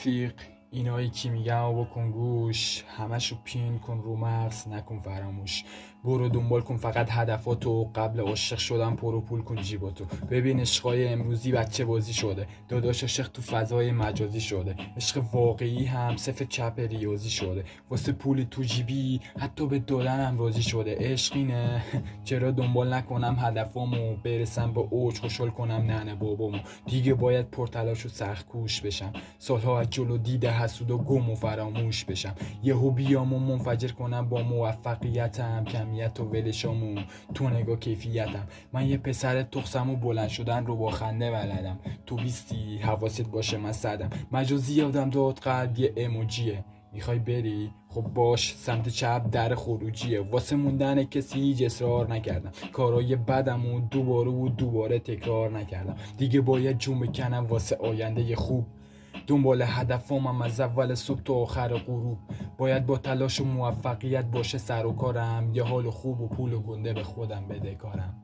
رفیق، اینایی که میگم و بکن گوش، همشو پین کن رو مغز، نکن فراموش. برو دنبال کن فقط هدفاتو، قبل عاشق شدن پر و پول کن جیباتو. ببین عشقای امروزی بچه بازی شده، داداش عاشق تو فضای مجازی شده. عشق واقعی هم صفر چپ ریاضی شده، واسه پول تو جیبی حتی به دادن هم راضی شده. عشق اینه چرا دنبال نکنم هدفامو، برسم به اوج خوشحال کنم ننه بابامو. دیگه باید پرتلاش و سخت کوش بشم، سالها از جلو دیده حسود و گم و فراموش بشم. یهو بیام و منفجر کنم با موفقیتم، کمیت و ولشامو تو نگاه کیفیتم. من یه پسر تخسم و بلند شدن رو با خنده بلدم، تو بیستی حواست باشه من صدم. مجازی یادم داد قلب یه ایموجیه، میخوای بری؟ خب باش، سمت چپ در خروجیه. واسه موندن کسی هیچ اصرار نکردم، کارای بدم و دوباره تکرار نکردم. دیگه باید جون بکنم واسه آینده خوب، دنبال هدفم از اول صبح تا آخر غروب. باید با تلاش و موفقیت باشه سر و کارم، یه حال خوب و پول و گنده به خودم بده کارم.